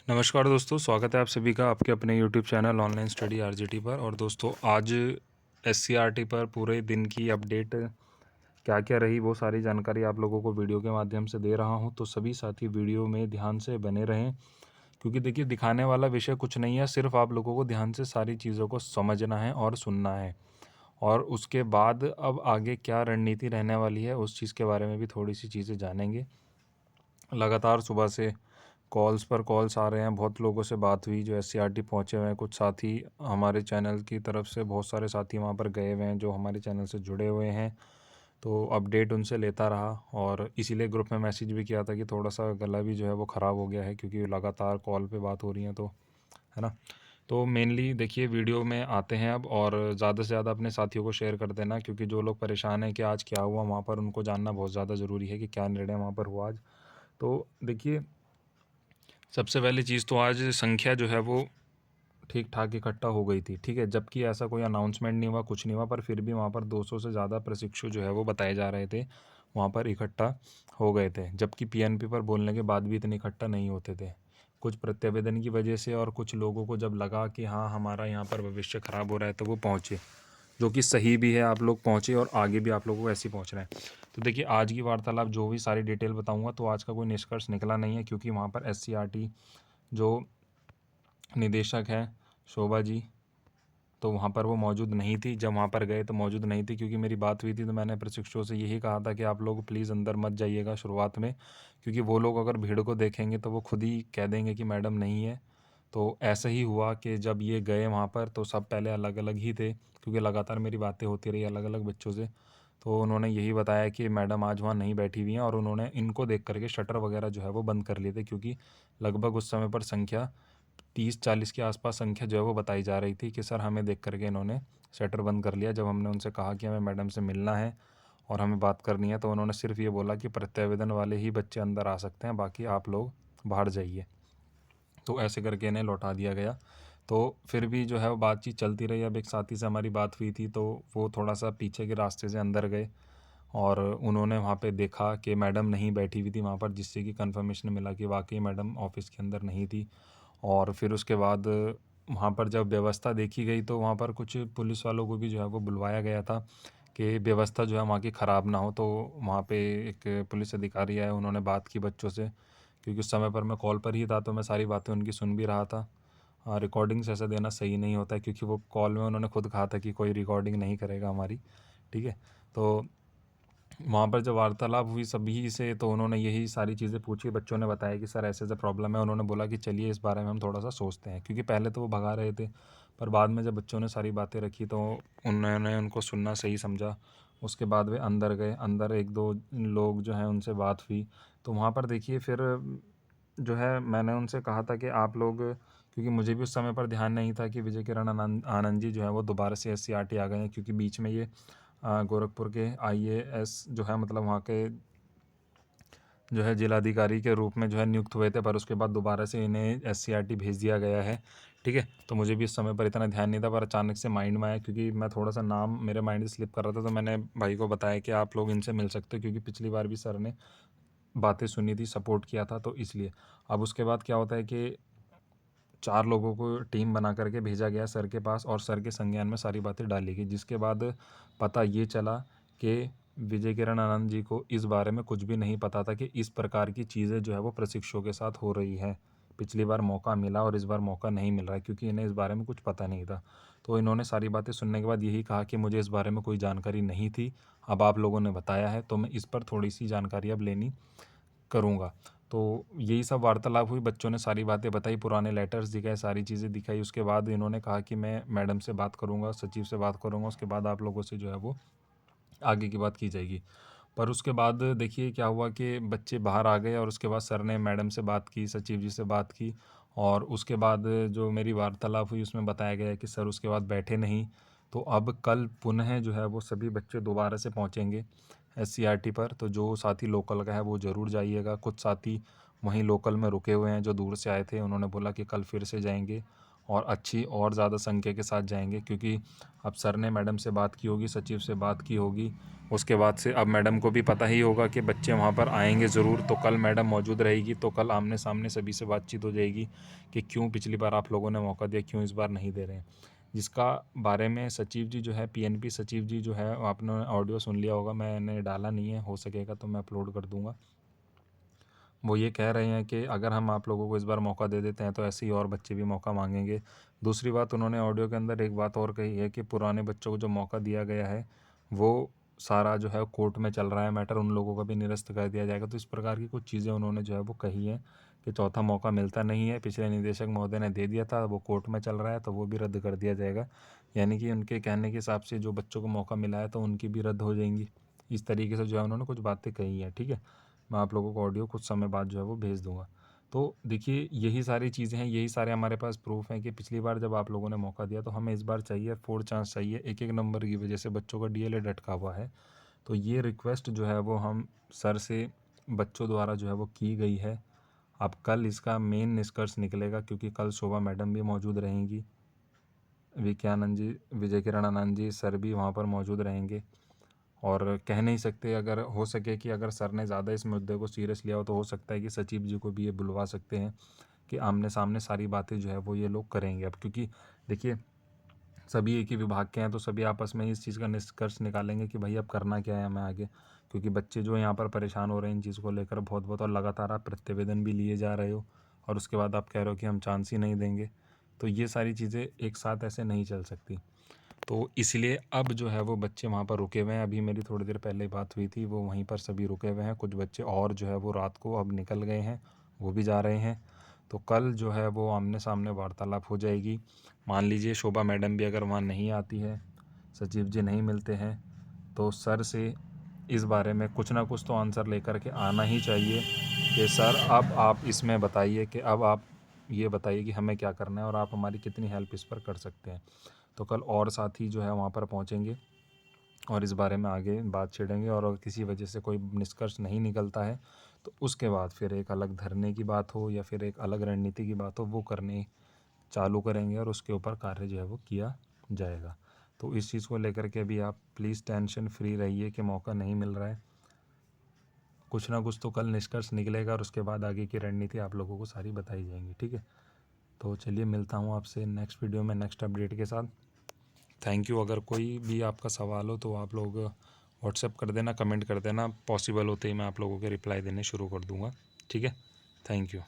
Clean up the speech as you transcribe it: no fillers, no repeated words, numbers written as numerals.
नमस्कार दोस्तों, स्वागत है आप सभी का आपके अपने YouTube channel online study RGT पर। और दोस्तों आज एससीईआरटी पर पूरे दिन की अपडेट क्या क्या रही वो सारी जानकारी आप लोगों को वीडियो के माध्यम से दे रहा हूं। तो सभी साथी वीडियो में ध्यान से बने रहें, क्योंकि देखिए दिखाने वाला विषय कुछ नहीं है, सिर्फ आप लोगों को ध्यान से सारी चीज़ों को समझना है और सुनना है। और उसके बाद अब आगे क्या रणनीति रहने वाली है उस चीज़ के बारे में भी थोड़ी सी चीज़ें जानेंगे। लगातार सुबह से कॉल्स पर कॉल्स आ रहे हैं, बहुत लोगों से बात हुई जो एससीईआरटी पहुंचे हुए हैं। कुछ साथी हमारे चैनल की तरफ से, बहुत सारे साथी वहां पर गए हुए हैं जो हमारे चैनल से जुड़े हुए हैं, तो अपडेट उनसे लेता रहा। और इसीलिए ग्रुप में मैसेज भी किया था कि थोड़ा सा गला भी जो है वो ख़राब हो गया है, क्योंकि लगातार कॉल पे बात हो रही है, तो है ना। तो मेनली देखिए वीडियो में आते हैं अब, और ज़्यादा से ज़्यादा अपने साथियों को शेयर कर देना, क्योंकि जो लोग परेशान हैं कि आज क्या हुआ वहाँ पर, उनको जानना बहुत ज़्यादा ज़रूरी है कि क्या निर्णय वहाँ पर हुआ आज। तो देखिए सबसे पहली चीज़ तो आज संख्या जो है वो ठीक ठाक इकट्ठा हो गई थी, ठीक है। जबकि ऐसा कोई अनाउंसमेंट नहीं हुआ, कुछ नहीं हुआ, पर फिर भी वहाँ पर 200 से ज़्यादा प्रशिक्षु जो है वो बताए जा रहे थे, वहाँ पर इकट्ठा हो गए थे। जबकि पीएनपी पर बोलने के बाद भी इतने इकट्ठा नहीं होते थे। कुछ प्रत्यावेदन की वजह से और कुछ लोगों को जब लगा कि हाँ हमारा यहाँ पर भविष्य ख़राब हो रहा है, तो वो पहुँचे, जो कि सही भी है। आप लोग पहुँचे और आगे भी आप लोगों को ऐसे ही पहुँचना है। तो देखिए आज की वार्तालाप जो भी सारी डिटेल बताऊँगा, तो आज का कोई निष्कर्ष निकला नहीं है, क्योंकि वहाँ पर एससीईआरटी जो निदेशक हैं शोभा जी, तो वहाँ पर वो मौजूद नहीं थी। जब वहाँ पर गए तो मौजूद नहीं थी, क्योंकि मेरी बात हुई थी तो मैंने प्रशिक्षुओं से यही कहा था कि आप लोग प्लीज़ अंदर मत जाइएगा शुरुआत में, क्योंकि वो लोग अगर भीड़ को देखेंगे तो वो खुद ही कह देंगे कि मैडम नहीं है। तो ऐसा ही हुआ कि जब ये गए वहाँ पर तो सब पहले अलग अलग ही थे, क्योंकि लगातार मेरी बातें होती रही अलग अलग बच्चों से। तो उन्होंने यही बताया कि मैडम आज वहाँ नहीं बैठी हुई हैं, और उन्होंने इनको देख करके शटर वगैरह जो है वो बंद कर लिए थे, क्योंकि लगभग उस समय पर संख्या 30-40 के आसपास संख्या जो है वो बताई जा रही थी कि सर हमें देख करके इन्होंने शटर बंद कर लिया। जब हमने उनसे कहा कि हमें मैडम से मिलना है और हमें बात करनी है, तो उन्होंने सिर्फ ये बोला कि प्रत्यावेदन वाले ही बच्चे अंदर आ सकते हैं, बाकी आप लोग बाहर जाइए। तो ऐसे करके इन्हें लौटा दिया गया। तो फिर भी जो है वो बातचीत चलती रही। अब एक साथी से हमारी बात हुई थी, तो वो थोड़ा सा पीछे के रास्ते से अंदर गए, और उन्होंने वहाँ पे देखा कि मैडम नहीं बैठी हुई थी वहाँ पर, जिससे कि कंफर्मेशन मिला कि वाकई मैडम ऑफिस के अंदर नहीं थी। और फिर उसके बाद वहाँ पर जब व्यवस्था देखी गई, तो वहाँ पर कुछ पुलिस वालों को भी जो है वो बुलवाया गया था कि व्यवस्था जो है वहाँ की ख़राब ना हो। तो वहाँ पे एक पुलिस अधिकारी आए, उन्होंने बात की बच्चों से, क्योंकि उस समय पर मैं कॉल पर ही था, तो मैं सारी बातें उनकी सुन भी रहा था। रिकॉर्डिंग्स ऐसा देना सही नहीं होता है, क्योंकि वो कॉल में उन्होंने खुद कहा था कि कोई रिकॉर्डिंग नहीं करेगा हमारी, ठीक है। तो वहाँ पर जब वार्तालाप हुई सभी से, तो उन्होंने यही सारी चीज़ें पूछी। बच्चों ने बताया कि सर ऐसे ऐसे प्रॉब्लम है। उन्होंने बोला कि चलिए इस बारे में हम थोड़ा सा सोचते हैं, क्योंकि पहले तो वो भगा रहे थे, पर बाद में जब बच्चों ने सारी बातें रखी तो उन्होंने उनको सुनना सही समझा। उसके बाद वे अंदर गए। अंदर एक दो लोग जो हैं उनसे बात हुई। तो वहाँ पर देखिए फिर जो है मैंने उनसे कहा था कि आप लोग, क्योंकि मुझे भी उस समय पर ध्यान नहीं था कि विजय किरण आनंद आनंद जी जो है वो दोबारा से एससीईआरटी आ गए हैं, क्योंकि बीच में ये गोरखपुर के आईएएस जो है, मतलब वहाँ के जो है जिलाधिकारी के रूप में जो है नियुक्त हुए थे, पर उसके बाद दोबारा से इन्हें एससीईआरटी भेज दिया गया है, ठीक है। तो मुझे भी इस समय पर इतना ध्यान नहीं था, पर अचानक से माइंड में आया, क्योंकि मैं थोड़ा सा नाम मेरे माइंड से स्लिप कर रहा था, तो मैंने भाई को बताया कि आप लोग इनसे मिल सकते हो, क्योंकि पिछली बार भी सर ने बातें सुनी थी, सपोर्ट किया था, तो इसलिए। अब उसके बाद क्या होता है कि 4 लोगों को टीम बना करके भेजा गया सर के पास, और सर के संज्ञान में सारी बातें डाली गई, जिसके बाद पता ये चला कि विजय किरण आनंद जी को इस बारे में कुछ भी नहीं पता था कि इस प्रकार की चीज़ें जो है वो प्रशिक्षुओं के साथ हो रही हैं। पिछली बार मौका मिला और इस बार मौका नहीं मिल रहा है, क्योंकि इन्हें इस बारे में कुछ पता नहीं था। तो इन्होंने सारी बातें सुनने के बाद यही कहा कि मुझे इस बारे में कोई जानकारी नहीं थी, अब आप लोगों ने बताया है तो मैं इस पर थोड़ी सी जानकारी अब लेनी करूँगा। तो यही सब वार्तालाप हुई, बच्चों ने सारी बातें बताई, पुराने लेटर्स दिखाए, सारी चीज़ें दिखाई। उसके बाद इन्होंने कहा कि मैं मैडम से बात करूँगा, सचिव से बात करूँगा, उसके बाद आप लोगों से जो है वो आगे की बात की जाएगी। पर उसके बाद देखिए क्या हुआ कि बच्चे बाहर आ गए, और उसके बाद सर ने मैडम से बात की, सचिव जी से बात की, और उसके बाद जो मेरी वार्तालाप हुई उसमें बताया गया कि सर उसके बाद बैठे नहीं। तो अब कल पुनः जो है वो सभी बच्चे दोबारा से पहुंचेंगे एससीईआरटी पर। तो जो साथी लोकल का है वो ज़रूर जाइएगा। कुछ साथी वहीं लोकल में रुके हुए हैं जो दूर से आए थे, उन्होंने बोला कि कल फिर से जाएंगे। और अच्छी और ज़्यादा संख्या के साथ जाएंगे, क्योंकि अब सर ने मैडम से बात की होगी, सचिव से बात की होगी, उसके बाद से अब मैडम को भी पता ही होगा कि बच्चे वहाँ पर आएंगे ज़रूर। तो कल मैडम मौजूद रहेगी, तो कल आमने सामने सभी से बातचीत हो जाएगी कि क्यों पिछली बार आप लोगों ने मौका दिया, क्यों इस बार नहीं दे रहे हैं। जिसका बारे में सचिव जी जो है, पीएनपी सचिव जी जो है, आपने ऑडियो सुन लिया होगा, मैंने डाला नहीं है, हो सकेगा तो मैं अपलोड कर दूँगा। वो ये कह रहे हैं कि अगर हम आप लोगों को इस बार मौका दे देते हैं तो ऐसे ही और बच्चे भी मौका मांगेंगे। दूसरी बात, उन्होंने ऑडियो के अंदर एक बात और कही है कि पुराने बच्चों को जो मौका दिया गया है वो सारा जो है कोर्ट में चल रहा है मैटर, उन लोगों का भी निरस्त कर दिया जाएगा। तो इस प्रकार की कुछ चीज़ें उन्होंने जो है वो कही हैं कि चौथा मौका मिलता नहीं है, पिछले निदेशक महोदय ने दे दिया था, वो कोर्ट में चल रहा है तो वो भी रद्द कर दिया जाएगा। यानी कि उनके कहने के हिसाब से जो बच्चों को मौका मिला है तो उनकी भी रद्द हो जाएंगी। इस तरीके से जो है उन्होंने कुछ बातें कही हैं, ठीक है। मैं आप लोगों को ऑडियो कुछ समय बाद जो है वो भेज दूँगा। तो देखिए, यही सारी चीज़ें हैं, यही सारे हमारे पास प्रूफ़ हैं कि पिछली बार जब आप लोगों ने मौका दिया तो हमें इस बार चाहिए, 4 चांस चाहिए। एक-एक नंबर की वजह से बच्चों का डीएलएड अटका हुआ है। तो ये रिक्वेस्ट जो है वो हम सर से बच्चों द्वारा जो है वो की गई है। अब कल इसका मेन निष्कर्ष निकलेगा, क्योंकि कल शोभा मैडम भी मौजूद रहेंगी, वीके आनंद जी, विजय किरण आनंद जी सर भी वहाँ पर मौजूद रहेंगे। और कह नहीं सकते, अगर हो सके कि अगर सर ने ज़्यादा इस मुद्दे को सीरियस लिया हो तो हो सकता है कि सचिव जी को भी ये बुलवा सकते हैं कि आमने सामने सारी बातें जो है वो ये लोग करेंगे। अब क्योंकि देखिए, सभी एक ही विभाग के हैं तो सभी आपस में इस चीज़ का निष्कर्ष निकालेंगे कि भाई अब करना क्या है हमें आगे, क्योंकि बच्चे जो यहाँ पर परेशान हो रहे हैं इन चीज़ को लेकर बहुत बहुत, और लगातार आप प्रतिवेदन भी लिए जा रहे हो और उसके बाद आप कह रहे हो कि हम चांस ही नहीं देंगे। तो ये सारी चीज़ें एक साथ ऐसे नहीं चल सकती। तो इसलिए अब जो है वो बच्चे वहाँ पर रुके हुए हैं। अभी मेरी थोड़ी देर पहले बात हुई थी, वो वहीं पर सभी रुके हुए हैं। कुछ बच्चे और जो है वो रात को अब निकल गए हैं, वो भी जा रहे हैं। तो कल जो है वो आमने सामने वार्तालाप हो जाएगी। मान लीजिए शोभा मैडम भी अगर वहाँ नहीं आती है, सचिव जी नहीं मिलते हैं, तो सर से इस बारे में कुछ ना कुछ तो आंसर लेकर के आना ही चाहिए कि सर अब आप इसमें बताइए कि अब आप ये बताइए कि हमें क्या करना है और आप हमारी कितनी हेल्प इस पर कर सकते हैं। तो कल और साथी जो है वहाँ पर पहुँचेंगे और इस बारे में आगे बात छेड़ेंगे, और अगर किसी वजह से कोई निष्कर्ष नहीं निकलता है तो उसके बाद फिर एक अलग धरने की बात हो या फिर एक अलग रणनीति की बात हो, वो करने चालू करेंगे और उसके ऊपर कार्य जो है वो किया जाएगा। तो इस चीज़ को लेकर के भी आप प्लीज़ टेंशन फ्री रहिए कि मौका नहीं मिल रहा है, कुछ ना कुछ तो कल निष्कर्ष निकलेगा और उसके बाद आगे की रणनीति आप लोगों को सारी बताई जाएंगी, ठीक है। तो चलिए, मिलता हूँ आपसे नेक्स्ट वीडियो में नेक्स्ट अपडेट के साथ। Thank you. अगर कोई भी आपका सवाल हो तो आप लोग व्हाट्सएप कर देना, कमेंट कर देना, पॉसिबल होते ही मैं आप लोगों के रिप्लाई देने शुरू कर दूँगा, ठीक है। Thank you.